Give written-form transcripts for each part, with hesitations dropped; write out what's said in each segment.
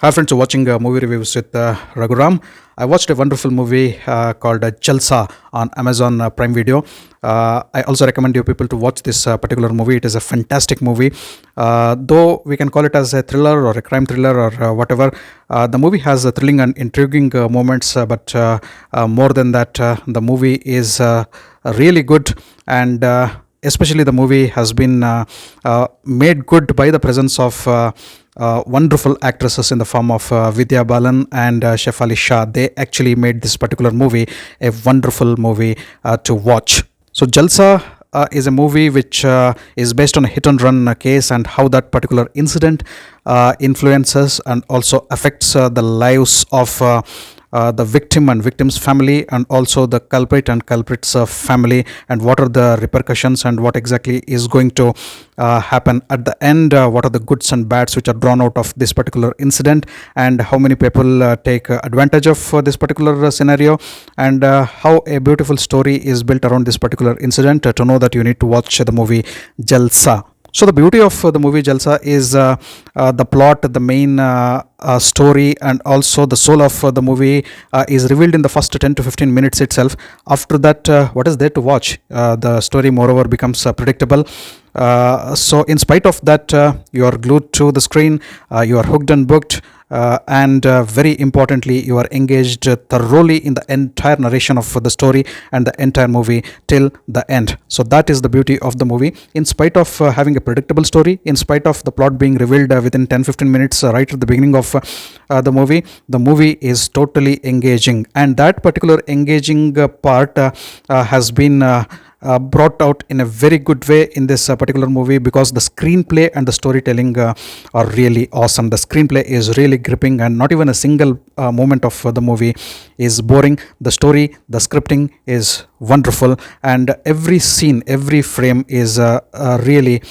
Hi friends, you're watching movie reviews with Raghuram. I watched a wonderful movie called Jalsa on Amazon Prime Video. I also recommend you people to watch this particular movie. It is a fantastic movie. Though we can call it as a thriller or a crime thriller or whatever, the movie has thrilling and intriguing moments. But more than that, the movie is really good and. Especially the movie has been made good by the presence of wonderful actresses in the form of Vidya Balan and Shefali Shah. They actually made this particular movie a wonderful movie to watch. So Jalsa is a movie which is based on a hit and run case and how that particular incident influences and also affects the lives of the victim and victim's family, and also the culprit and culprit's family, and what are the repercussions and what exactly is going to happen at the end, what are the goods and bads which are drawn out of this particular incident, and how many people take advantage of this particular scenario, and how a beautiful story is built around this particular incident. To know that, you need to watch the movie Jalsa. So the beauty of the movie Jalsa is the plot, the main story, and also the soul of the movie is revealed in the first 10 to 15 minutes itself. After that, what is there to watch? The story, moreover, becomes predictable. So in spite of that, you are glued to the screen, you are hooked and booked, and very importantly, you are engaged thoroughly in the entire narration of the story and the entire movie till the end. So that is the beauty of the movie. In spite of having a predictable story, in spite of the plot being revealed within 10-15 minutes right at the beginning of the movie is totally engaging, and that particular engaging part has been brought out in a very good way in this particular movie, because the screenplay and the storytelling are really awesome. The screenplay is really gripping, and not even a single moment of the movie is boring. The story, the scripting is wonderful, and every scene, every frame is really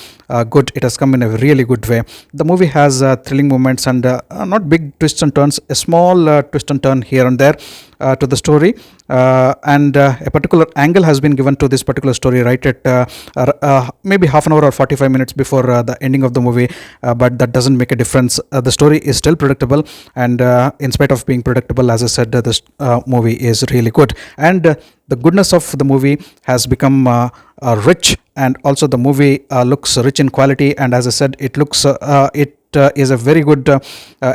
good. It has come in a really good way. The movie has thrilling moments and not big twists and turns, a small twist and turn here and there to the story, and a particular angle has been given to this particular story right at maybe half an hour or 45 minutes before the ending of the movie, but that doesn't make a difference. The story is still predictable, and in spite of being predictable, as I said, this movie is really good, and the goodness of the movie has become rich, and also the movie looks rich in quality, and as I said, it looks is a very good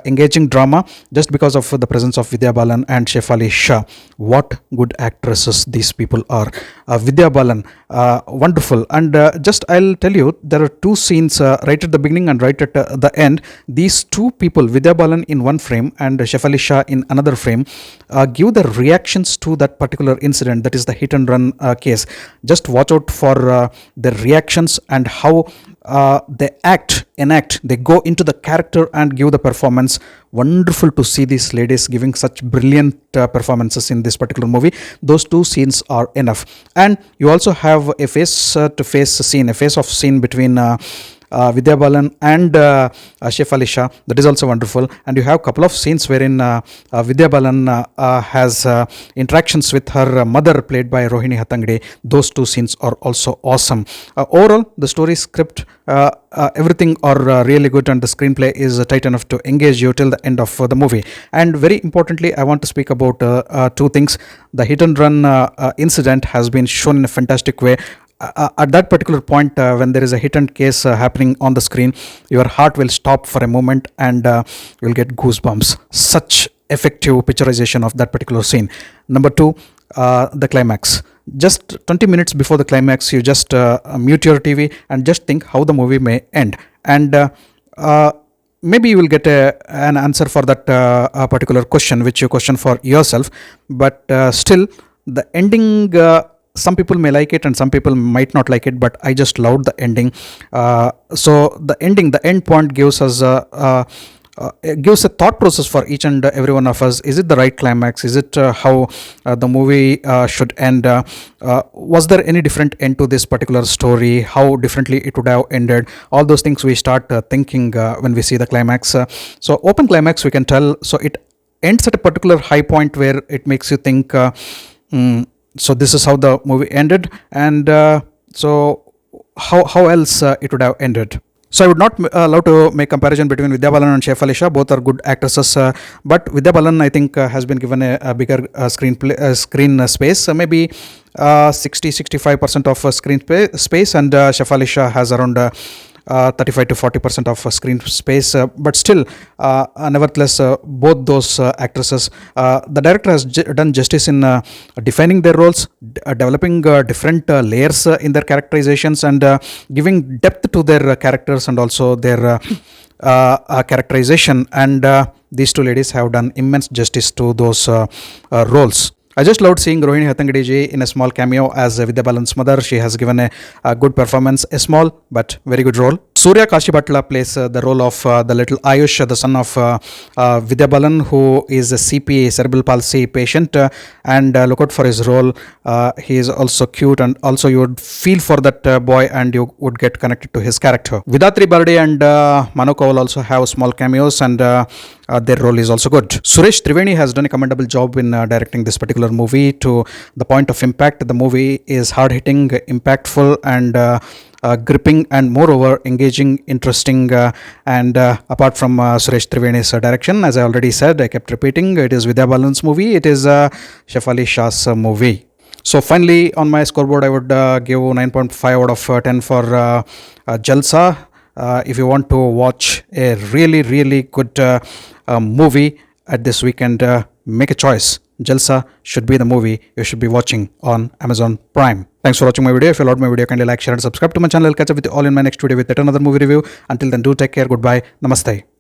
engaging drama, just because of the presence of Vidya Balan and Shefali Shah. What good actresses these people are. Vidya Balan, wonderful, and just I'll tell you, there are two scenes right at the beginning and right at the end. These two people, Vidya Balan in one frame and Shefali Shah in another frame, give the reactions to that particular incident, that is the hit and run case. Just watch out for their reactions and how they enact, they go into the character and give the performance. Wonderful to see these ladies giving such brilliant performances in this particular movie. Those two scenes are enough, and you also have a face to face scene, a face off scene between Vidya Balan and Shefali Shah. That is also wonderful, and you have a couple of scenes wherein Vidya Balan has interactions with her mother, played by Rohini Hattangade. Those two scenes are also awesome. Overall, the story, script, everything are really good, and the screenplay is tight enough to engage you till the end of the movie. And very importantly, I want to speak about two things. The hit and run incident has been shown in a fantastic way. At that particular point, when there is a hit and case happening on the screen, your heart will stop for a moment, and you'll get goosebumps. Such effective picturization of that particular scene. Number two, the climax. Just 20 minutes before the climax, you just mute your TV and just think how the movie may end, and maybe you will get an answer for that particular question, which you question for yourself. But still, the ending, some people may like it and some people might not like it, but I just loved the ending. So the ending, the end point gives us it gives a thought process for each and every one of us. Is it the right climax? Is it how the movie should end? Was there any different end to this particular story? How differently it would have ended? All those things we start thinking when we see the climax. So open climax, we can tell. So it ends at a particular high point where it makes you think, so this is how the movie ended, and so how else it would have ended. So I would not love to make comparison between Vidya Balan and Saif Ali Shah. Both are good actresses, but Vidya Balan I think has been given a bigger screen space, maybe 60-65% of space, and Saif Ali Shah has around 35 to 40% of screen space. But still, nevertheless, both those actresses, the director has done justice in defining their roles, developing different layers in their characterizations, and giving depth to their characters and also their characterization. And these two ladies have done immense justice to those roles. I just loved seeing Rohini Hattangadi ji in a small cameo as Vidya Balan's mother. She has given a good performance, a small but very good role. Surya Kashi Bhatla plays the role of the little Ayush, the son of Vidya Balan, who is a CP, cerebral palsy patient, and look out for his role. He is also cute, and also you would feel for that boy and you would get connected to his character. Vidatri Barde and Manu Kaul also have small cameos, and their role is also good. Suresh Triveni has done a commendable job in directing this particular movie to the point of impact. The movie is hard-hitting, impactful, and gripping, and moreover engaging, interesting, and apart from Suresh Triveni's direction, as I already said, I kept repeating, it is Vidya Balan's movie, it is Saif Ali Shah's movie. So finally, on my scoreboard, I would give 9.5 out of 10 for Jalsa. If you want to watch a really good movie at this weekend, make a choice. Jalsa should be the movie you should be watching on Amazon Prime. Thanks for watching my video. If you loved my video, kindly like, share and subscribe to my channel. I'll catch up with you all in my next video with yet another movie review. Until then, do take care. Goodbye. Namaste.